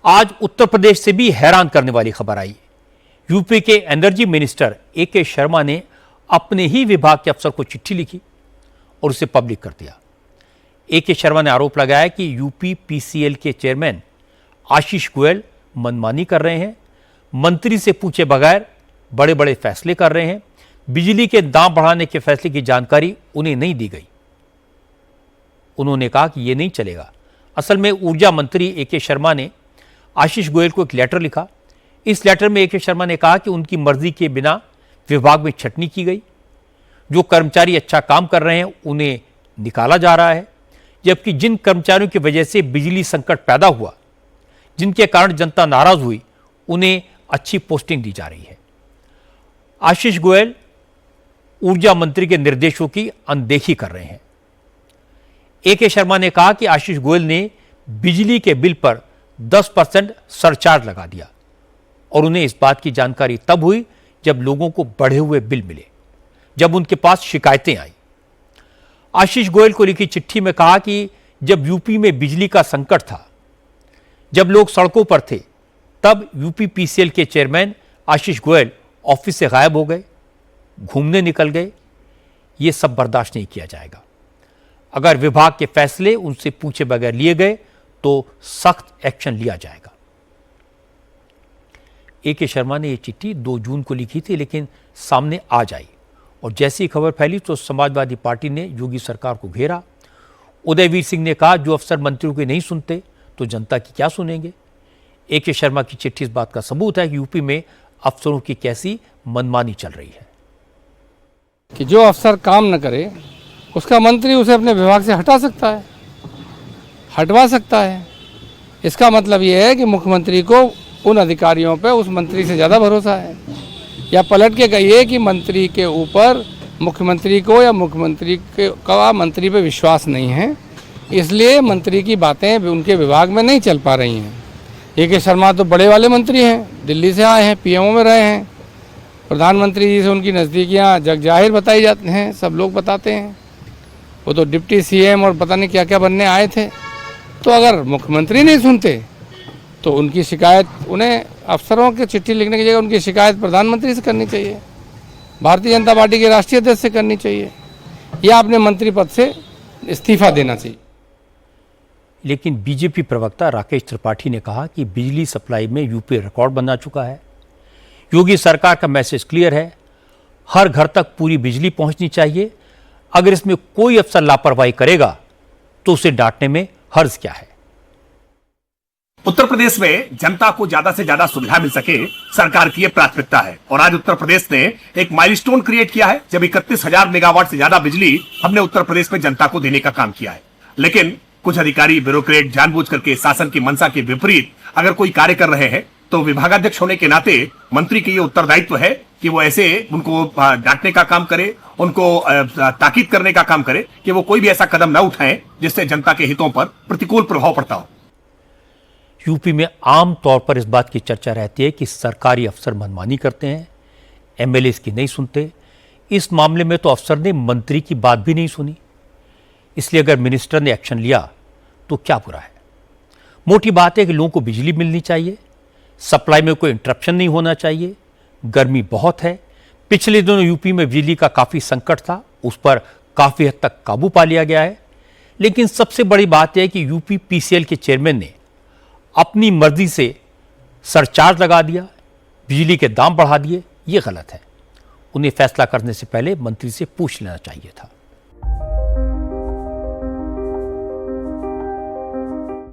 आज उत्तर प्रदेश से भी हैरान करने वाली खबर आई। यूपी के एनर्जी मिनिस्टर ए.के. शर्मा ने अपने ही विभाग के अफसर को चिट्ठी लिखी और उसे पब्लिक कर दिया। ए.के. शर्मा ने आरोप लगाया कि यूपी पीसीएल के चेयरमैन आशीष गोयल मनमानी कर रहे हैं, मंत्री से पूछे बगैर बड़े बड़े फैसले कर रहे हैं, बिजली के दाम बढ़ाने के फैसले की जानकारी उन्हें नहीं दी गई। उन्होंने कहा कि यह नहीं चलेगा। असल में ऊर्जा मंत्री ए.के. शर्मा ने आशीष गोयल को एक लेटर लिखा। इस लेटर में ए.के. शर्मा ने कहा कि उनकी मर्जी के बिना विभाग में छटनी की गई, जो कर्मचारी अच्छा काम कर रहे हैं उन्हें निकाला जा रहा है, जबकि जिन कर्मचारियों की वजह से बिजली संकट पैदा हुआ, जिनके कारण जनता नाराज हुई, उन्हें अच्छी पोस्टिंग दी जा रही है। आशीष गोयल ऊर्जा मंत्री के निर्देशों की अनदेखी कर रहे हैं। ए.के. शर्मा ने कहा कि आशीष गोयल ने बिजली के बिल पर 10% सरचार्ज लगा दिया और उन्हें इस बात की जानकारी तब हुई जब लोगों को बढ़े हुए बिल मिले, जब उनके पास शिकायतें आई। आशीष गोयल को लिखी चिट्ठी में कहा कि जब यूपी में बिजली का संकट था, जब लोग सड़कों पर थे, तब यूपी पीसीएल के चेयरमैन आशीष गोयल ऑफिस से गायब हो गए, घूमने निकल गए। ये सब बर्दाश्त नहीं किया जाएगा। अगर विभाग के फैसले उनसे पूछे बगैर लिए गए तो सख्त एक्शन लिया जाएगा। ए.के. शर्मा ने यह चिट्ठी 2 जून को लिखी थी, लेकिन सामने आज आई और जैसी खबर फैली तो समाजवादी पार्टी ने योगी सरकार को घेरा। उदयवीर सिंह ने कहा, जो अफसर मंत्रियों के नहीं सुनते तो जनता की क्या सुनेंगे। ए.के. शर्मा की चिट्ठी इस बात का सबूत है कि यूपी में अफसरों की कैसी मनमानी चल रही है कि जो अफसर काम न करे उसका मंत्री उसे अपने विभाग से हटा सकता है, हटवा सकता है। इसका मतलब ये है कि मुख्यमंत्री को उन अधिकारियों पे उस मंत्री से ज़्यादा भरोसा है, या पलट के कहिए कि मंत्री के ऊपर मुख्यमंत्री को या मुख्यमंत्री का मंत्री पे विश्वास नहीं है, इसलिए मंत्री की बातें उनके विभाग में नहीं चल पा रही हैं। ए.के. शर्मा तो बड़े वाले मंत्री हैं, दिल्ली से आए हैं, पीएमओ में रहे हैं, प्रधानमंत्री जी से उनकी नज़दीकियाँ जग जाहिर बताई जाती हैं, सब लोग बताते हैं। वो तो डिप्टी सीएम और पता नहीं क्या क्या बनने आए थे। तो अगर मुख्यमंत्री नहीं सुनते तो उनकी शिकायत, उन्हें अफसरों के चिट्ठी लिखने की जगह उनकी शिकायत प्रधानमंत्री से करनी चाहिए, भारतीय जनता पार्टी के राष्ट्रीय अध्यक्ष से करनी चाहिए, या अपने मंत्री पद से इस्तीफा देना चाहिए। लेकिन बीजेपी प्रवक्ता राकेश त्रिपाठी ने कहा कि बिजली सप्लाई में यूपी रिकॉर्ड बना चुका है। योगी सरकार का मैसेज क्लियर है, हर घर तक पूरी बिजली पहुंचनी चाहिए। अगर इसमें कोई अफसर लापरवाही करेगा तो उसे डांटने में हर्ज क्या है। उत्तर प्रदेश में जनता को ज्यादा से ज्यादा सुविधा मिल सके, सरकार की यह प्राथमिकता है। और आज उत्तर प्रदेश ने एक माइलस्टोन क्रिएट किया है, जब 31,000 मेगावाट से ज्यादा बिजली हमने उत्तर प्रदेश में जनता को देने का काम किया है। लेकिन कुछ अधिकारी, ब्यूरोक्रेट जानबूझ करके शासन की मंशा के विपरीत अगर कोई कार्य कर रहे हैं तो विभागाध्यक्ष होने के नाते मंत्री की ये उत्तरदायित्व है कि वो ऐसे उनको डांटने का काम करे, उनको ताकीद करने का काम करे कि वो कोई भी ऐसा कदम न उठाएं जिससे जनता के हितों पर प्रतिकूल प्रभाव पड़ता हो। यूपी में आम तौर पर इस बात की चर्चा रहती है कि सरकारी अफसर मनमानी करते हैं, एमएलए इसकी नहीं सुनते। इस मामले में तो अफसर ने मंत्री की बात भी नहीं सुनी, इसलिए अगर मिनिस्टर ने एक्शन लिया तो क्या बुरा है। मोटी बात है कि लोगों को बिजली मिलनी चाहिए, सप्लाई में कोई इंटरप्शन नहीं होना चाहिए। गर्मी बहुत है, पिछले दिनों यूपी में बिजली का काफ़ी संकट था, उस पर काफ़ी हद तक काबू पा लिया गया है। लेकिन सबसे बड़ी बात यह है कि यूपी पीसीएल के चेयरमैन ने अपनी मर्जी से सरचार्ज लगा दिया, बिजली के दाम बढ़ा दिए। ये गलत है। उन्हें फैसला करने से पहले मंत्री से पूछ लेना चाहिए था।